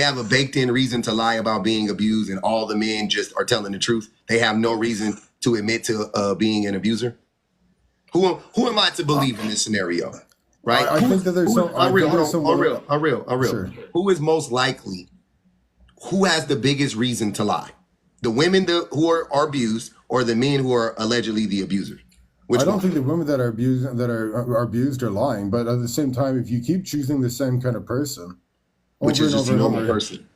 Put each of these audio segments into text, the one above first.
have a baked-in reason to lie about being abused, and all the men just are telling the truth. They have no reason to admit to being an abuser. Who am I to believe in this scenario? Right? I think that there's some Unreal. Sure. Who is most likely? Who has the biggest reason to lie? The women who are abused, or the men who are allegedly the abusers? I don't think the women that are abused are lying, but at the same time, if you keep choosing the same kind of person, which is just a normal person,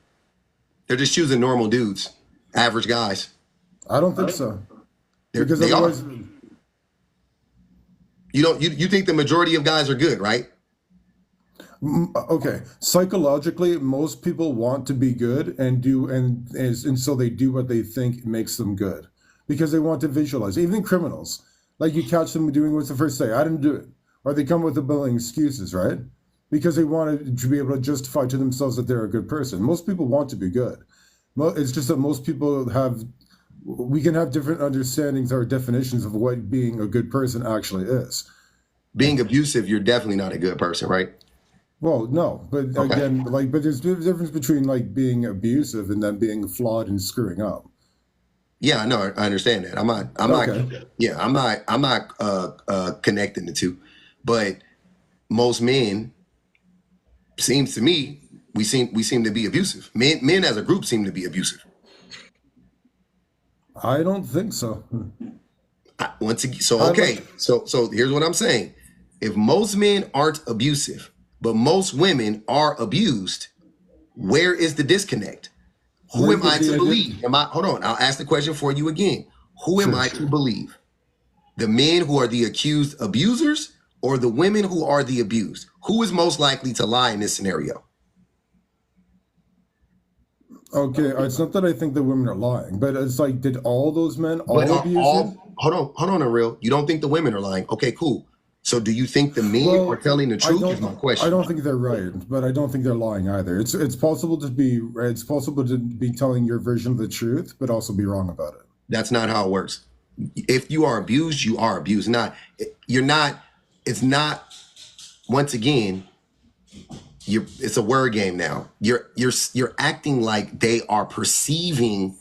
they're just choosing normal dudes, average guys. I don't think so. Because they are. You think the majority of guys are good, right? Okay, psychologically, most people want to be good and so they do what they think makes them good because they want to visualize. Even criminals, like you catch them doing what's the first day, I didn't do it, or they come with a billion excuses, right? Because they want to be able to justify to themselves that they're a good person. Most people want to be good. It's just that most people we can have different understandings or definitions of what being a good person actually is. Being abusive, you're definitely not a good person, right? Well, no, but again, but there's a difference between like being abusive and then being flawed and screwing up. Yeah, I know. I understand that. I'm not connecting the two, but most men, seems to me, we seem to be abusive. Men as a group seem to be abusive. I don't think so. So here's what I'm saying. If most men aren't abusive, but most women are abused, where is the disconnect? Who am I to believe? Hold on, I'll ask the question for you again. Who am I to believe? The men who are the accused abusers or the women who are the abused? Who is most likely to lie in this scenario? Okay, it's not that I think the women are lying, but it's like, did all those men abuse? Hold on, Real. You don't think the women are lying? Okay, cool. So do you think the men are telling the truth? Is my question. I don't think they're right, but I don't think they're lying either. It's possible to be telling your version of the truth, but also be wrong about it. That's not how it works. If you are abused, you are abused. It's not. Once again, it's a word game now. You're acting like they are perceiving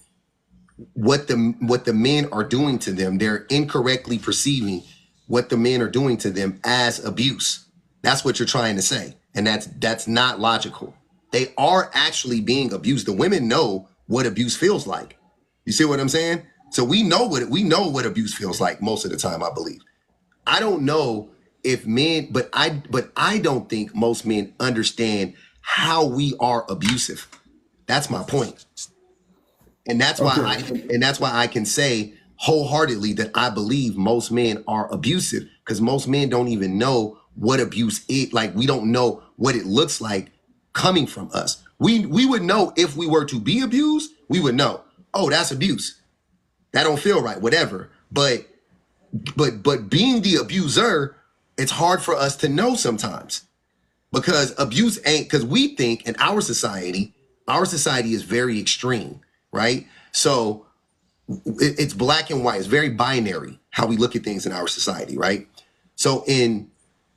what the men are doing to them. They're incorrectly perceiving what the men are doing to them as abuse. That's what you're trying to say. And that's not logical. They are actually being abused. The women know what abuse feels like. You see what I'm saying? So we know what abuse feels like most of the time, I believe. I don't know if men, but I don't think most men understand how we are abusive. That's my point. And that's why I can say wholeheartedly that I believe most men are abusive, because most men don't even know what abuse is. Like, we don't know what it looks like coming from us. We would know if we were to be abused. We would know, oh, that's abuse. That don't feel right, whatever. But being the abuser, it's hard for us to know sometimes, because abuse ain't, because we think in our society is very extreme, right? So it's black and white. It's very binary how we look at things in our society, right? So in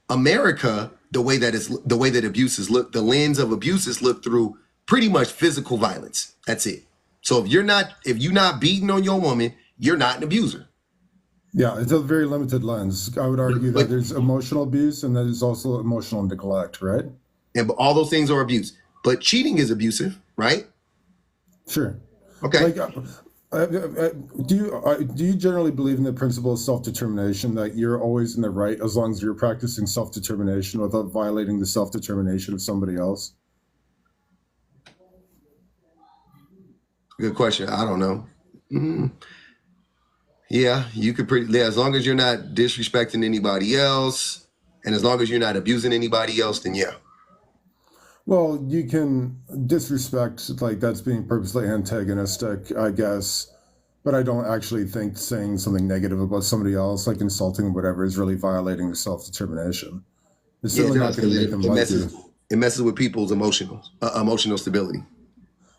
America, the way that abuses look, the lens of abuses look through pretty much physical violence. That's it. So if you're not beating on your woman, you're not an abuser. Yeah, it's a very limited lens. I would argue that there's emotional abuse and there's also emotional neglect, right? And all those things are abuse. But cheating is abusive, right? Sure. Okay. Do you generally believe in the principle of self-determination, that you're always in the right as long as you're practicing self-determination without violating the self-determination of somebody else? Good question. I don't know. Yeah, you could as long as you're not disrespecting anybody else, and as long as you're not abusing anybody else, then yeah. Well, you can disrespect, like that's being purposely antagonistic, I guess. But I don't actually think saying something negative about somebody else, like insulting whatever, is really violating their self-determination. It's certainly not going to make them like you. It messes with people's emotional stability.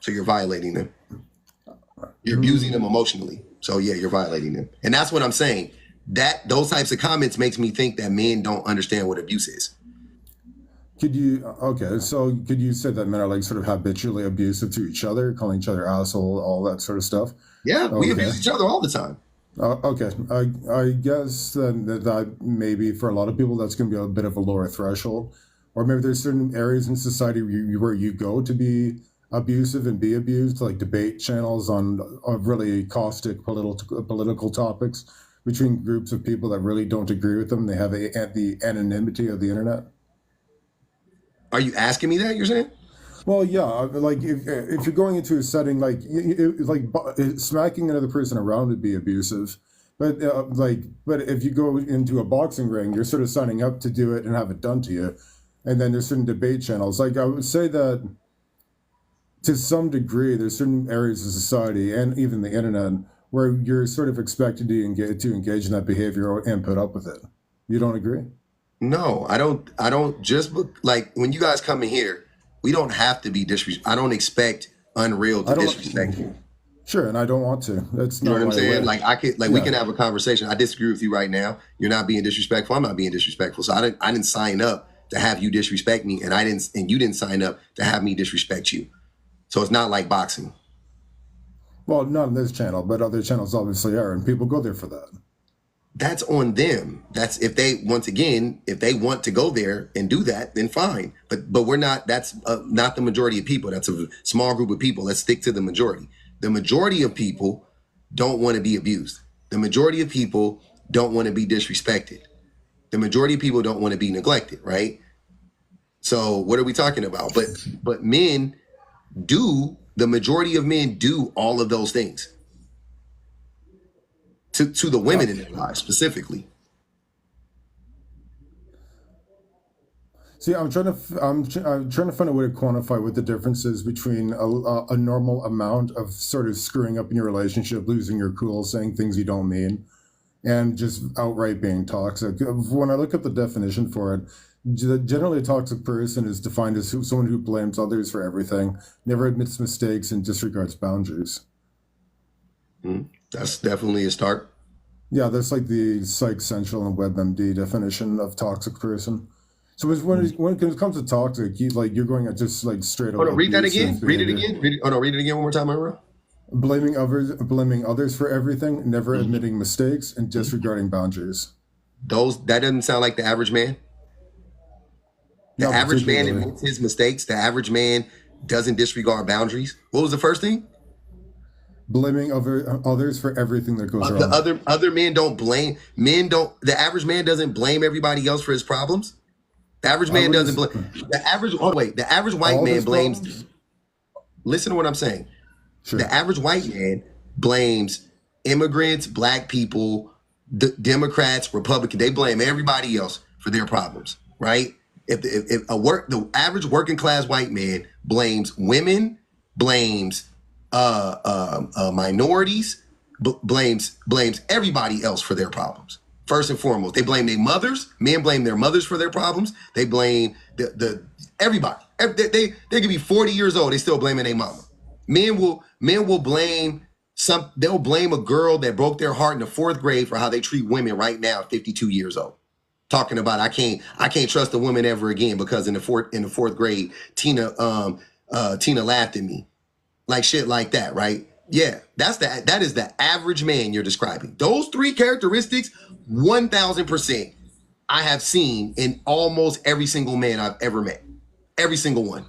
So you're violating them. You're abusing them emotionally. So yeah, you're violating them. And that's what I'm saying. Those types of comments makes me think that men don't understand what abuse is. Could you okay? So could you say that men are like sort of habitually abusive to each other, calling each other asshole, all that sort of stuff? Yeah, we Okay. abuse each other all the time. Okay. I guess then that maybe for a lot of people that's going to be a bit of a lower threshold, or maybe there's certain areas in society where you go to be abusive and be abused, like debate channels on really caustic political topics between groups of people that really don't agree with them. They have the anonymity of the internet. Are you asking me that? You're saying? Well, yeah, like if you're going into a setting like smacking another person around would be abusive, but if you go into a boxing ring, you're sort of signing up to do it and have it done to you, and then there's certain debate channels. Like I would say that to some degree, there's certain areas of society and even the internet where you're sort of expected to engage in that behavior and put up with it. You don't agree? No, I don't. I don't just like when you guys come in here. We don't have to be disrespectful. I don't expect Unreal to I don't. disrespect you. Sure, and I don't want to. That's You know not what I'm my saying? way. Like I could, like we Yeah. can have a conversation. I disagree with you right now. You're not being disrespectful. I'm not being disrespectful. So I didn't sign up to have you disrespect me, and you didn't sign up to have me disrespect you. So it's not like boxing. Well, not on this channel, but other channels obviously are, and people go there for that. That's on them. That's if they once again, if they want to go there and do that, then fine. But we're not. That's not the majority of people. That's a small group of people. Let's stick to the majority. The majority of people don't want to be abused. The majority of people don't want to be disrespected. The majority of people don't want to be neglected, right? So what are we talking about? But men do. The majority of men do all of those things to the women in their lives specifically. See, I'm trying to find a way to quantify what the difference is between a normal amount of sort of screwing up in your relationship, losing your cool, saying things you don't mean, and just outright being toxic. When I look up the definition for it, generally a toxic person is defined as someone who blames others for everything, never admits mistakes, and disregards boundaries. That's definitely a start. Yeah, that's like the Psych Central and WebMD definition of toxic person. So when it comes to toxic, you're going at just like straight up Oh no, read that again. abusive Read it behavior. again. Oh no, read it again one more time, Ira. Blaming others for everything, never admitting mistakes, and disregarding boundaries. That doesn't sound like the average man. The Not average man particularly. admits his mistakes. The average man doesn't disregard boundaries. What was the first thing? Blaming others for everything that goes The wrong. other men don't blame. Men don't. The average man doesn't blame everybody else for his problems. The average I man wouldn't. doesn't blame. The average. Oh wait, the average white All of man his blames. problems. Listen to what I'm saying. Sure. The average white man blames immigrants, black people, Democrats, Republicans. They blame everybody else for their problems, right? If the average working class white man blames women, blames minorities, blames everybody else for their problems. First and foremost, they blame their mothers. Men blame their mothers for their problems. They blame the everybody. They could be 40 years old. They still blaming their mama. Men will blame they'll blame a girl that broke their heart in the fourth grade for how they treat women right now at 52 years old. Talking about I can't trust a woman ever again because in the fourth grade, Tina laughed at me. Like shit like that, right? Yeah, that is the average man you're describing. Those three characteristics, 1,000%, I have seen in almost every single man I've ever met. Every single one.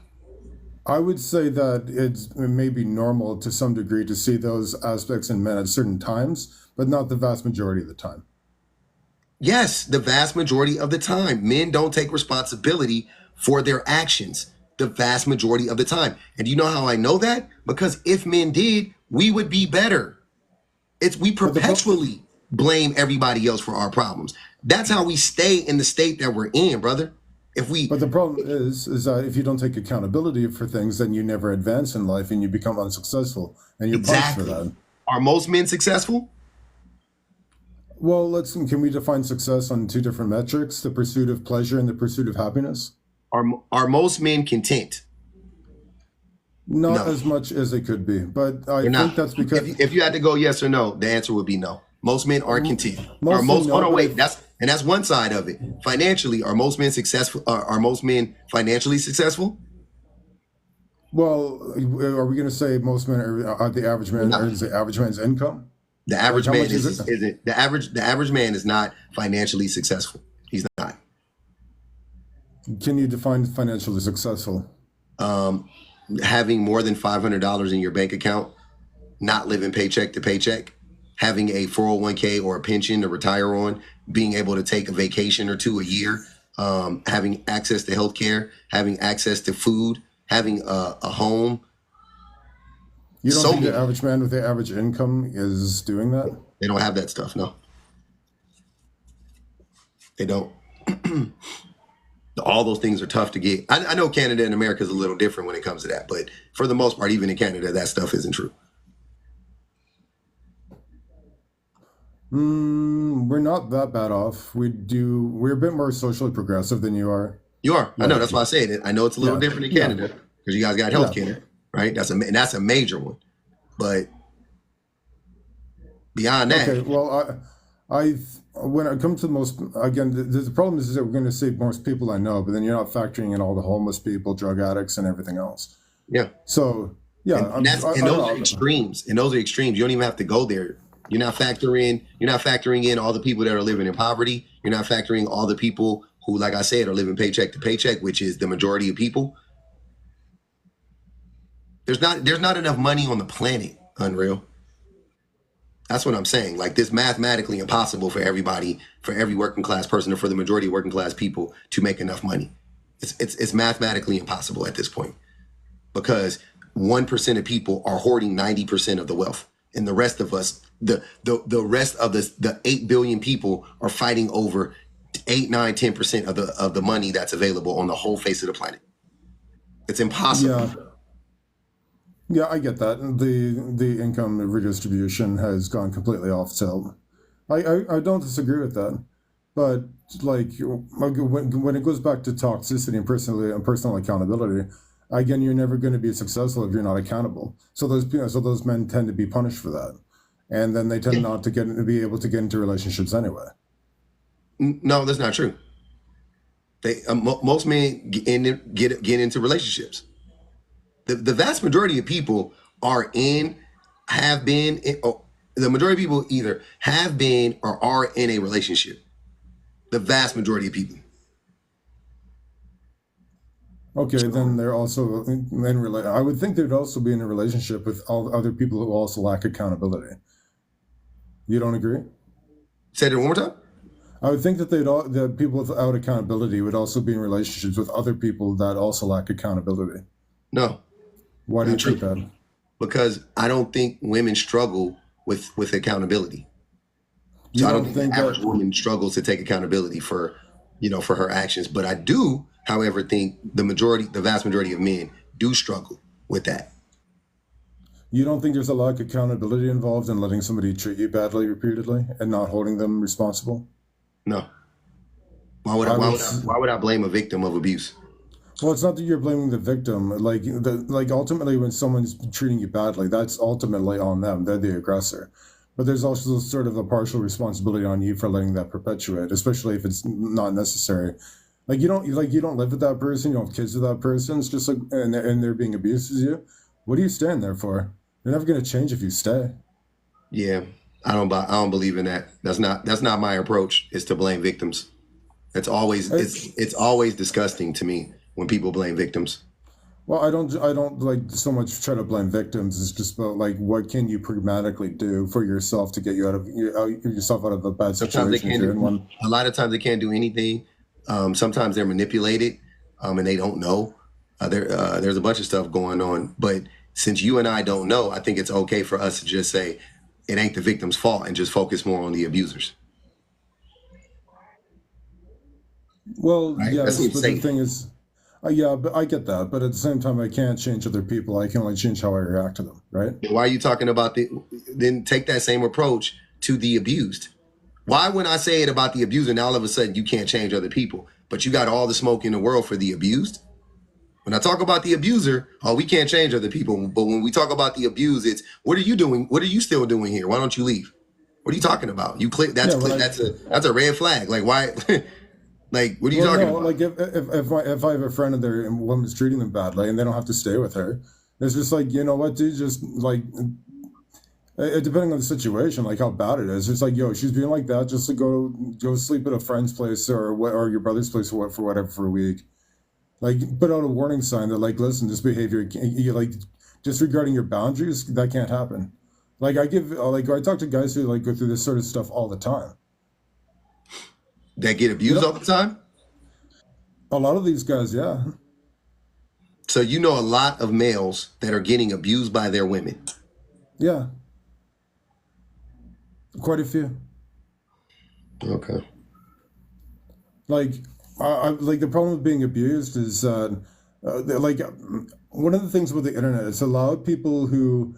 I would say that it may be normal to some degree to see those aspects in men at certain times, but not the vast majority of the time. Yes, the vast majority of the time, men don't take responsibility for their actions the vast majority of the time. And do you know how I know that? Because if men did, we would be better. We perpetually blame everybody else for our problems. That's how we stay in the state that we're in, brother. But the problem is that if you don't take accountability for things, then you never advance in life and you become unsuccessful, and you're punished for that. Are most men successful? Well, can we define success on two different metrics: the pursuit of pleasure and the pursuit of happiness? Are most men content? Not as much as they could be, but I They're think not. that's because If you had to go yes or no, the answer would be no. Most men aren't content. Mostly no, Oh no, but wait. And that's one side of it. Financially, are most men successful? Are most men financially successful? Well, are we going to say most men are the average man No. earns the average man's income? The Like average how man much is it? isn't the average man is not financially successful. He's not. Can you define financially successful? Having more than $500 in your bank account, not living paycheck to paycheck, having a 401k or a pension to retire on, being able to take a vacation or two a year, having access to healthcare, having access to food, having a home. You don't So think the many. average man with the average income is doing that? They don't have that stuff. No, they don't. All those things are tough to get. I know Canada and America is a little different when it comes to that, but for the most part, even in Canada, that stuff isn't true. We're not that bad off. We're a bit more socially progressive than you are. You are. I know. Like, That's why I said it. I know it's a little yeah, different in yeah, Canada because you guys got yeah. healthcare, right? That's a major one. But beyond that, Okay, well, when it comes to most, again, the problem is that we're going to say most people I know, but then you're not factoring in all the homeless people, drug addicts, and everything else. yeah. So, yeah, And I those don't are know. extremes. And those are extremes. You don't even have to go there. You're not factoring in all the people that are living in poverty. You're not factoring all the people who, like I said, are living paycheck to paycheck, which is the majority of people. There's not enough money on the planet, Unreal. That's what I'm saying. Like, this mathematically impossible for everybody, for every working class person, or for the majority of working class people to make enough money. It's mathematically impossible at this point because 1% of people are hoarding 90% of the wealth, and the rest of us, the rest of the 8 billion people are fighting over 8, 9, 10% of the money that's available on the whole face of the planet. It's impossible. Yeah, yeah, I get that. The income redistribution has gone completely off tilt. I don't disagree with that, but like when it goes back to toxicity and personal accountability, again, you're never going to be successful if you're not accountable. So those men tend to be punished for that, and then they tend not to be able to get into relationships anyway. No, that's not true. Most men get into relationships. The vast majority of people are have been, the majority of people either have been or are in a relationship. The vast majority of people. Okay, then they're also I would think they'd also be in a relationship with all other people who also lack accountability. You don't agree? Say that one more time. I would think that the people without accountability would also be in relationships with other people that also lack accountability. No, Why do you not think true. that? Because I don't think women struggle with accountability. You So I don't don't think the think average that? woman struggles to take accountability for, for her actions. But I do, however, think the vast majority of men do struggle with that. You don't think there's a lack of accountability involved in letting somebody treat you badly repeatedly and not holding them responsible? No. Why would I, I why would. would I, why would I blame a victim of abuse? Well, it's not that you're blaming the victim. Like ultimately, when someone's treating you badly, that's ultimately on them. They're the aggressor. But there's also sort of a partial responsibility on you for letting that perpetuate, especially if it's not necessary. You don't live with that person. You don't have kids with that person. It's just like and they're being abused as you. What are you staying there for? You're never going to change if you stay. Yeah, I don't believe in that. That's not my approach. Is to blame victims. I, It's always disgusting to me when people blame victims. well, I don't like so much try to blame victims. It's just about like what can you pragmatically do for yourself to get yourself out of a bad Sometimes they situation if can't you're in do. one. A lot of times they can't do anything. Sometimes they're manipulated, and they don't know. There's a bunch of stuff going on. But since you and I don't know, I think it's okay for us to just say it ain't the victim's fault and just focus more on the abusers. Well, Right? That yes, seems but the safe. thing is, yeah, but I get that. But at the same time, I can't change other people. I can only change how I react to them, right? Why are you talking about then take that same approach to the abused? Why when I say it about the abuser, now all of a sudden you can't change other people, but you got all the smoke in the world for the abused? When I talk about the abuser, oh, we can't change other people. But when we talk about the abused, it's what are you doing? What are you still doing here? Why don't you leave? What are you talking about? You click. Yeah, when That's a red flag. Like why? Like what are you well, talking no, about? like if I have a friend and their woman's treating them badly and they don't have to stay with her, it's just like, you know what, dude, just like depending on the situation, like how bad it is, it's like, yo, she's being like that, just to go sleep at a friend's place or your brother's place for whatever for a week. Like put out a warning sign that like, listen, this behavior, you like disregarding your boundaries, that can't happen. Like I talk to guys who like go through this sort of stuff all the time. That get You abused know, all the time. a lot of these guys, yeah, So you know a lot of males that are getting abused by their women. yeah, quite a few. Okay. Like like the problem with being abused is like one of the things with the internet is a lot of people who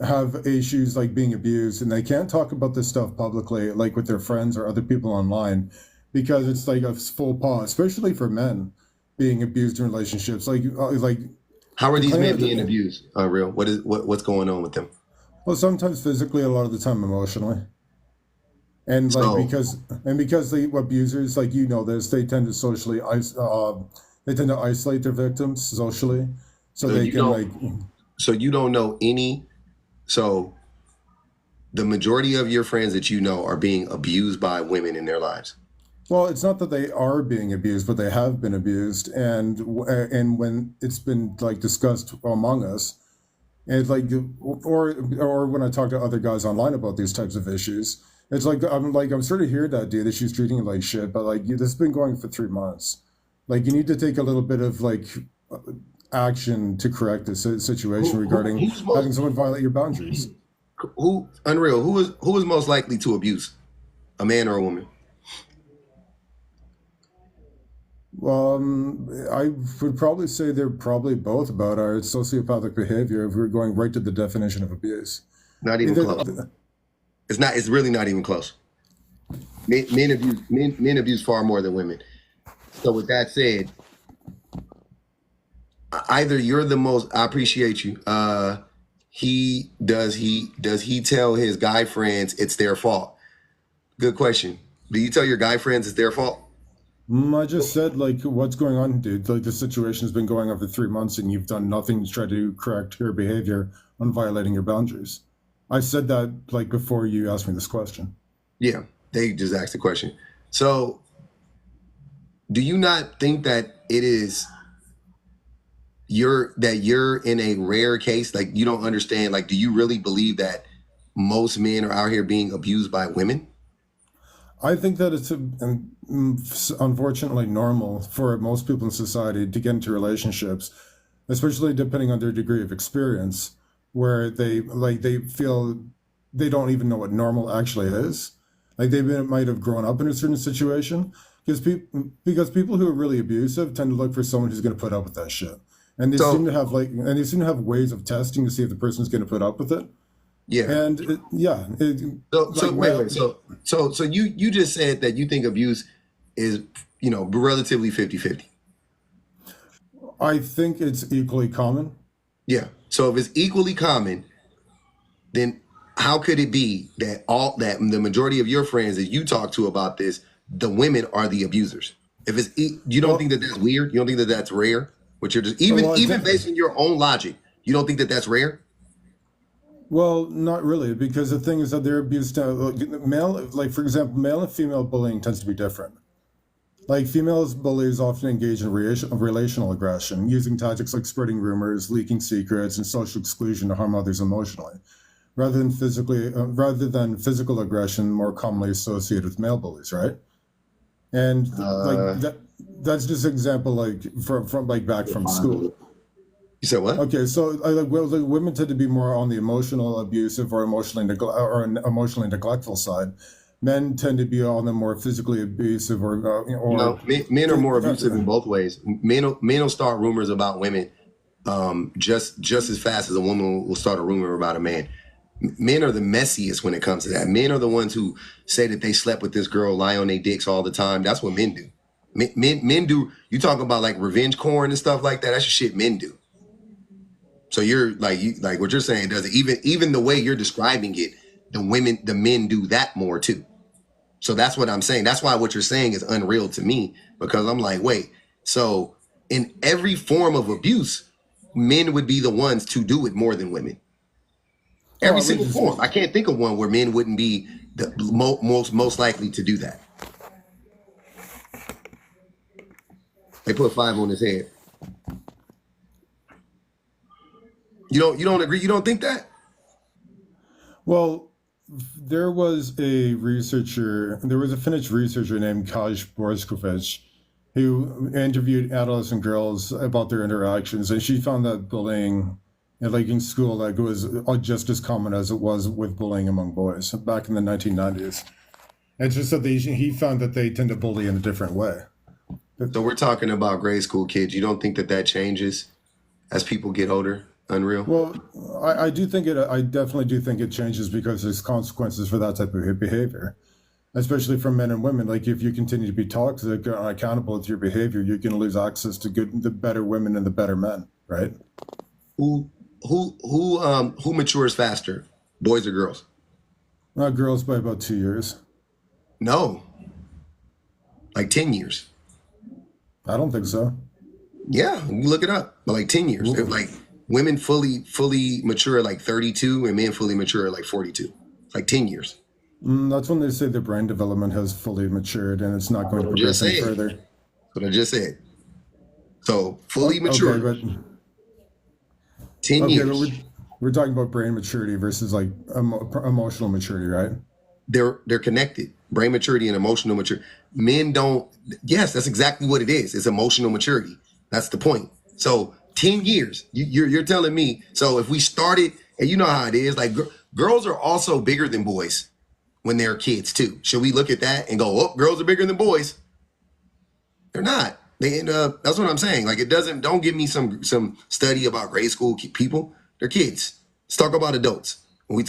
have issues like being abused and they can't talk about this stuff publicly like with their friends or other people online because it's like a full paw, especially for men being abused in relationships like How are the these claim men of being the, abused? Real? What's going on with them? well, sometimes physically, a lot of the time emotionally. And like So because the abusers, like, you know this, they tend to they tend to isolate their victims socially so so they you can don't like, so you don't know any. So the majority of your friends that you know are being abused by women in their lives. well, it's not that they are being abused, but they have been abused. And when it's been like discussed among us, and like, or when I talk to other guys online about these types of issues, it's like I'm sort of hear that, dude, that she's treating you like shit, but like this has been going for 3 months. Like you need to take a little bit of like action to correct this situation regarding Who's having most someone violate your boundaries. who unreal? Who is most likely to abuse a man or a woman? I would probably say they're probably both about our sociopathic behavior if we're going right to the definition of abuse. Not even close. Either, It's not. It's really not even close. Men abuse far more than women. So with that said, either you're the most. I appreciate you. He tell his guy friends it's their fault? Good question. Do you tell your guy friends it's their fault? I just said, like, what's going on, dude? Like, the situation's been going on for 3 months and you've done nothing to try to correct your behavior on violating your boundaries. I said that, like, before you asked me this question. Yeah, they just asked the question. So, do you not think that it is you're in a rare case? Like, you don't understand. Like, do you really believe that most men are out here being abused by women? I think that it's unfortunately normal for most people in society to get into relationships, especially depending on their degree of experience, where they feel they don't even know what normal actually is. Like might have grown up in a certain situation because people who are really abusive tend to look for someone who's going to put up with that shit, and So, they seem to have ways of testing to see if the person's going to put up with it. yeah. And So like wait. male. So you just said that you think abuse is relatively 50-50. I think it's equally common. Yeah. So if it's equally common, then how could it be that the majority of your friends that you talk to about this, the women are the abusers? If you don't think Well, that that's weird? You don't think that that's rare? What you're just well, I even think, based on your own logic, you don't think that that's rare? well, not really, because the thing is that they're abused. Male, like for example, male and female bullying tends to be different. Like females bullies often engage in relational aggression, using tactics like spreading rumors, leaking secrets, and social exclusion to harm others emotionally, rather than physical aggression more commonly associated with male bullies, right? And like Uh, that's just an example, like from like back from school. you said what? Okay, so the women tend to be more on the emotional abusive or emotionally neglectful side. Men tend to be on the more physically abusive No, men are more abusive in both ways. Men will start rumors about women just as fast as a woman will start a rumor about a man. Men are the messiest when it comes to that. Men are the ones who say that they slept with this girl, lie on their dicks all the time. That's what men do. Men do. You talk about like revenge porn and stuff like that. That's just shit men do. So you're like what you're saying doesn't even the way you're describing it. the men do that more too. So that's what I'm saying. That's why what you're saying is unreal to me, because I'm like, wait, so in every form of abuse, men would be the ones to do it more than women. Every single form. I can't think of one where men wouldn't be the most likely to do that. They put 5 on his head. You don't agree? You don't think that? Well, there was a Finnish researcher named Kaj Borskovich who interviewed adolescent girls about their interactions, and she found that bullying, like in school, like it was just as common as it was with bullying among boys back in the 1990s. And just that he found that they tend to bully in a different way. So we're talking about grade school kids. You don't think that changes as people get older? Unreal. Well, I do think it. I definitely do think it changes because there's consequences for that type of behavior, especially from men and women. Like if you continue to be toxic or unaccountable with your behavior, you're going to lose access to the better women and the better men, right? Who matures faster, boys or girls? Girls by about 2 years. No, like 10 years. I don't think so. Yeah, you look it up. But like 10 years. Like women fully mature at like 32, and men fully mature at like 42. It's like 10 years. That's when they say the brain development has fully matured and it's not going to progress any further. That's what I just said. So fully mature. Okay, but 10 years. But we're talking about brain maturity versus like emotional maturity, right? They're connected. Brain maturity and emotional maturity. Men don't. Yes, that's exactly what it is. It's emotional maturity. That's the point. So 10 years. You're telling me. So if we started, and you know how it is, like girls are also bigger than boys when they're kids too. Should we look at that and go, oh, girls are bigger than boys? They're not. They end up. That's what I'm saying. Like it doesn't. Don't give me some study about grade school people. They're kids. Let's talk about adults. When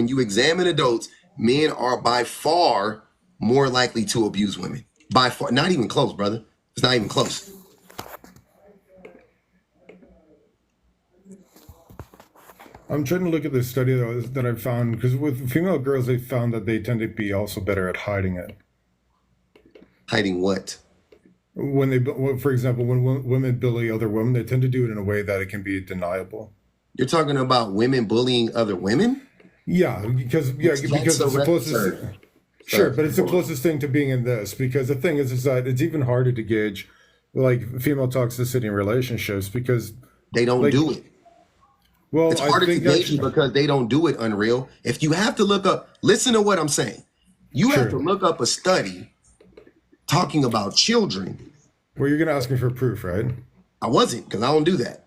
you examine adults, men are by far more likely to abuse women. By far, not even close, brother. It's not even close. I'm trying to look at this study that I found, because with female girls, they found that they tend to be also better at hiding it. Hiding what? For example, when women bully other women, they tend to do it in a way that it can be deniable. You're talking about women bullying other women? Yeah, because it's the closest. Sure, but it's the closest thing to being in this, because the thing is that it's even harder to gauge like female toxicity in relationships because they don't do it. Well, it's harder to gauge because they don't do it, Unreal. If you have to look up, listen to what I'm saying. You have to look up a study talking about children. Well, you're going to ask me for proof, right? I wasn't, because I don't do that.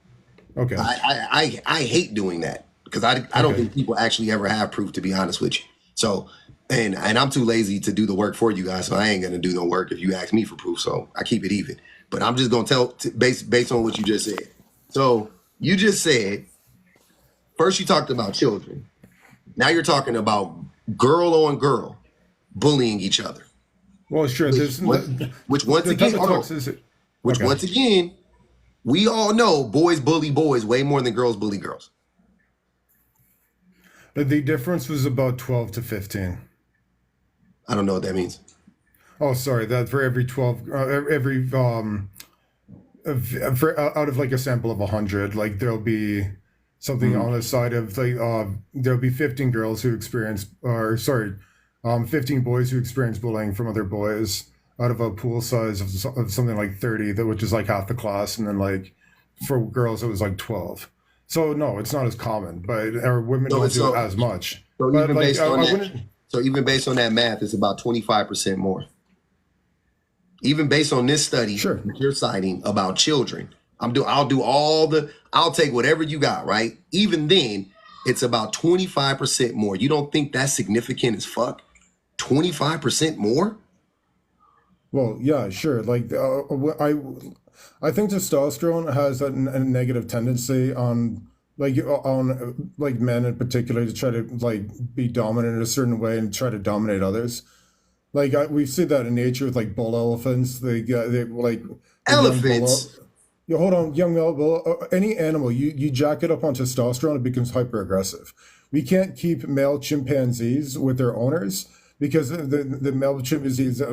Okay. I hate doing that because I don't think people actually ever have proof, to be honest with you. So, and I'm too lazy to do the work for you guys, so I ain't gonna do no work if you ask me for proof. So I keep it even. But I'm just gonna tell based on what you just said. So you just said first you talked about children. Now you're talking about girl on girl bullying each other. Well, sure. Which once again, we all know boys bully boys way more than girls bully girls. The difference was about 12 to 15. I don't know what that means. Oh, sorry. That for every 12, out of like a sample of 100, like there'll be something on the side of like there'll be 15 girls who experience, 15 boys who experience bullying from other boys out of a pool size of something like 30, which is like half the class, and then like for girls it was like 12. So no, it's not as common, but our women don't do it as much. So but even like, even based on that math, it's about 25% more. Even based on this study that you're citing about children, I'll take whatever you got, right? Even then, it's about 25% more. You don't think that's significant as fuck? 25% more? Well, yeah, sure. Like I think testosterone has a negative tendency on men in particular to try to like be dominant in a certain way and try to dominate others. Like we see that in nature with like bull elephants. They like elephants. Yeah, hold on, young male. Well, any animal, you jack it up on testosterone, it becomes hyper aggressive. We can't keep male chimpanzees with their owners because the male chimpanzees, their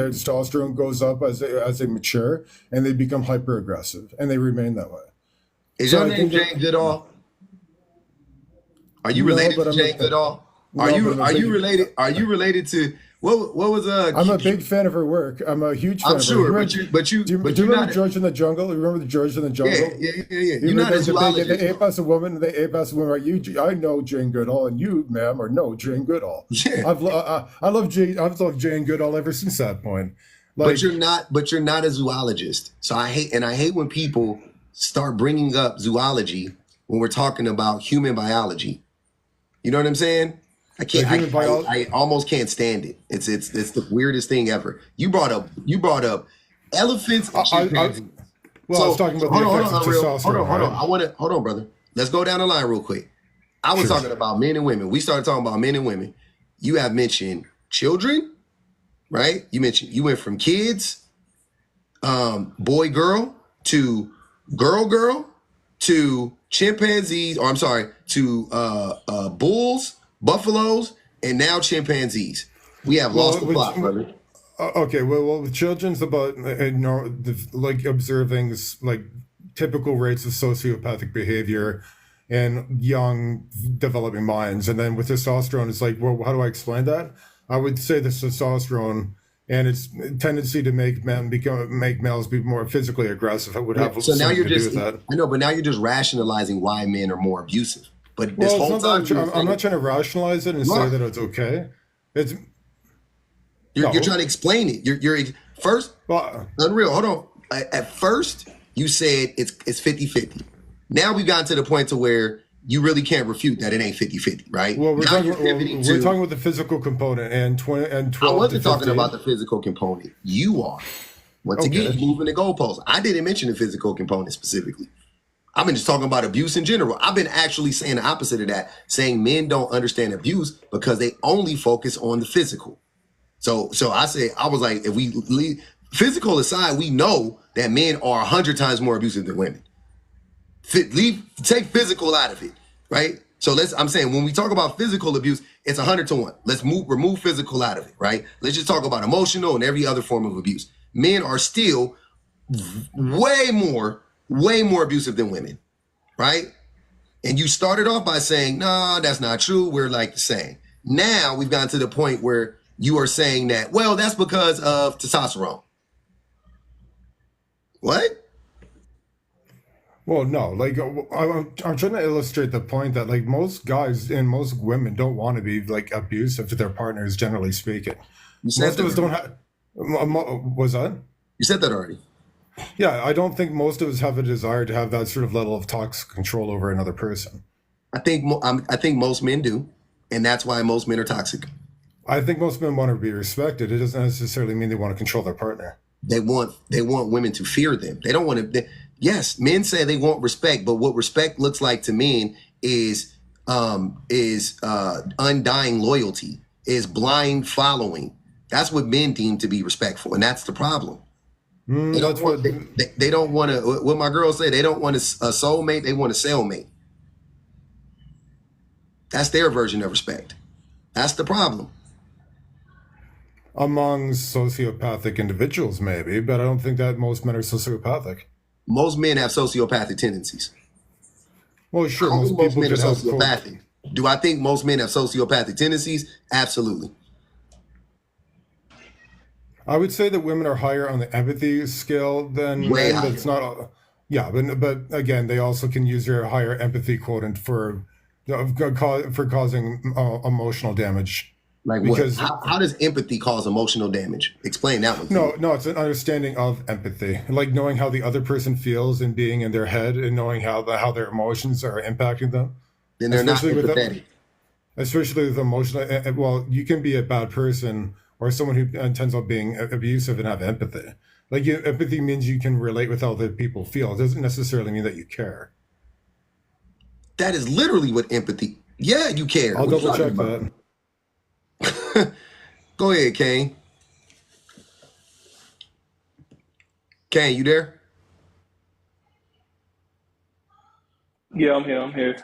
testosterone goes up as they mature, and they become hyper aggressive, and they remain that way. Is So your I name think that Jane Goodall? Are you no, related but to I'm a Jane Goodall? Are no, but you I'm a are you big related? Are you related to what was I'm a big fan of her work. I'm a huge I'm fan of her. sure, Remember, but do you you're remember not. George in the Jungle? You remember the George in the Yeah, Jungle? yeah, yeah, yeah. You You're not remember a they zoologist ape though. as a woman. They ape as a woman. Right? I know Jane Goodall, and you, ma'am, are no Jane Goodall. Yeah, I love Jane. I've loved Jane Goodall ever since that point. but Like, you're not. But you're not a zoologist. So I hate when people start bringing up zoology when we're talking about human biology. You know what I'm saying? I the can't. human biology. I almost can't stand it. It's the weirdest thing ever. You brought up elephants and I chimpanzees. well, I was So, talking so about the hold effects of on, Unreal. testosterone, Hold on. right? I want to hold on, brother. Let's go down the line real quick. I was Sure. talking about men and women. We started talking about men and women. You have mentioned children, right? You went from kids, boy girl to girl to chimpanzees, or I'm sorry, to bulls, buffaloes, and now chimpanzees. We have lost Well, the plot, brother. okay. Well, with children's about like observing like typical rates of sociopathic behavior and young developing minds, and then with testosterone, it's like, well, how do I explain that? I would say the testosterone and its tendency to make males be more physically aggressive. It would Yeah. have So now something you're to do just, with that. I know, but now you're just rationalizing why men are more abusive. But this Well, it's whole not that time you were I'm saying not trying to rationalize it and you say are. that it's okay. It's You're no. trying to explain it. First, Well, Unreal. Hold on. At first, you said it's 50-50. Now we've gotten to the point to where you really can't refute that it ain't 50-50, right? Now you're pivoting we're to, talking about the physical component and 20 and I 12 to wasn't talking about 15. the physical component. You are. Once again, Okay. you're moving the goalposts. I didn't mention the physical component specifically. I've been just talking about abuse in general. I've been actually saying the opposite of that, saying men don't understand abuse because they only focus on the physical. So I was like, if we leave physical aside, we know that men are 100 times more abusive than women. Take physical out of it, right? So I'm saying when we talk about physical abuse, it's 100 to 1. Let's remove physical out of it, right? Let's just talk about emotional and every other form of abuse. Men are still way more abusive than women, right? And you started off by saying, no, that's not true. We're like the same. Now we've gotten to the point where you are saying that, well, that's because of testosterone. What? Well, no, like I'm trying to illustrate the point that like most guys and most women don't want to be like abusive to their partners, generally speaking. You said Most that of us don't already. have. Was that? You said that already. Yeah, I don't think most of us have a desire to have that sort of level of toxic control over another person. I think most men do, and that's why most men are toxic. I think most men want to be respected. It doesn't necessarily mean they want to control their partner. They want women to fear them. They don't want to. Yes, men say they want respect, but what respect looks like to men is undying loyalty, is blind following. That's what men deem to be respectful, and that's the problem. They don't That's what. want they don't want to. What my girls say, they don't want a soulmate. They want a cellmate. That's their version of respect. That's the problem. Among sociopathic individuals, maybe, but I don't think that most men are sociopathic. Most men have sociopathic tendencies. Well, I sure, don't think most most people men are could have quote. sociopathic. Do I think most men have sociopathic tendencies? Absolutely. I would say that women are higher on the empathy scale than Way men, but higher. it's not. Yeah, but again, they also can use their higher empathy quotient for for causing emotional damage. Like what? Because How does empathy cause emotional damage? Explain that one to me. no, it's an understanding of empathy, like knowing how the other person feels and being in their head and knowing how their emotions are impacting them, Then they're not especially with empathetic. especially with emotional. Well, you can be a bad person or someone who intends on being abusive and have empathy. Like empathy means you can relate with how other people feel. It doesn't necessarily mean that you care. That is literally what empathy. Yeah, you care. I'll What are you double talking check about? that. Go ahead, Kane. Kane, you there? Yeah, I'm here. I'm here.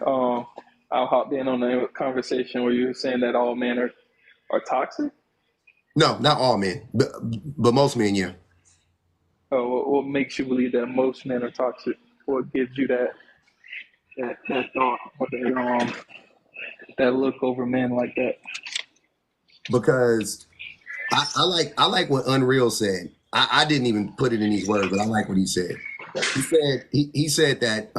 I hopped in on the conversation where you were saying that all men are toxic. No, not all men, but most men, yeah. What makes you believe that most men are toxic? What gives you that thought or that look over men like that? Because I like what Unreal said. I didn't even put it in these words, but I like what he said. He said that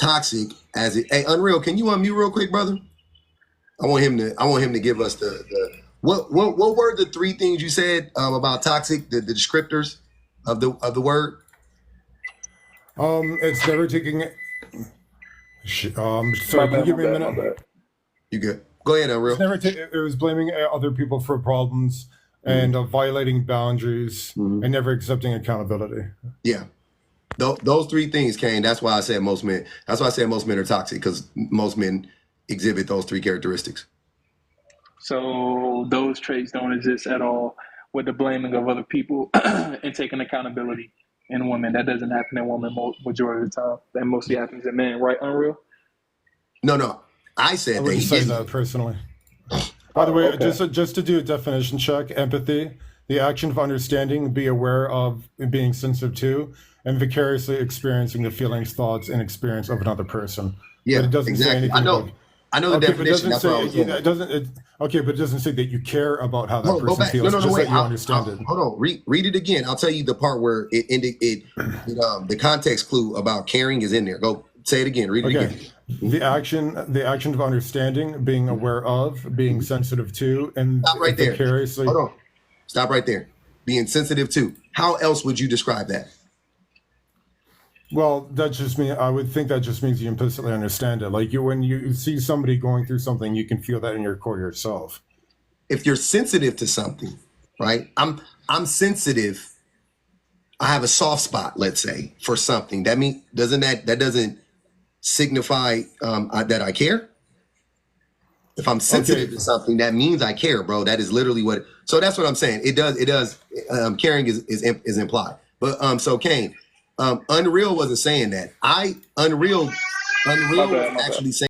toxic as it. Hey, Unreal, can you unmute real quick, brother? I want him to give us the what were the three things you said about toxic, the descriptors of the word? It's never taking. My Sorry, can you bad. give My me a bad. My minute? bad. You good? Go ahead, It's Unreal. never. It was blaming other people for problems Mhm. and violating boundaries Mhm. and never accepting accountability. Yeah. Those three things, Kane. That's why I said most men. That's why I said most men are toxic, because most men exhibit those three characteristics. So those traits don't exist at all with the blaming of other people and taking accountability in women. That doesn't happen in women majority of the time. That mostly happens in men, right? Unreal. No. I I said that wouldn't he say didn't. that personally. By the Oh, way, okay. just to do a definition check, empathy, the action of understanding, be aware of, and being sensitive to, and vicariously experiencing the feelings, thoughts, and experience of another person. But Yeah, it doesn't say exactly. anything about. I know the Okay, but it definition. doesn't That's what I say was saying. it doesn't. Okay, but it doesn't say that you care about how that Hold on, go person back. No, feels. no, no. Just Wait. that you understand it. Hold on. Read it again. I'll tell you the part where the context clue about caring is in there. Go say it again. Read it Okay, again. the action of understanding, being aware of, being sensitive to, and Stop right there. vicariously. Hold on. Stop right there. Being sensitive to. How else would you describe that? Well, that just means I would think that just means you implicitly understand it. Like you, when you see somebody going through something, you can feel that in your core yourself. If you're sensitive to something, right? I'm sensitive. I have a soft spot, let's say, for something. That doesn't signify that I care? If I'm Okay, sensitive to something, that means I care, bro. That is literally what. So that's what I'm saying. It does. Caring is implied. But so Kane, Unreal wasn't saying that. My Unreal was bad. My bad. actually saying.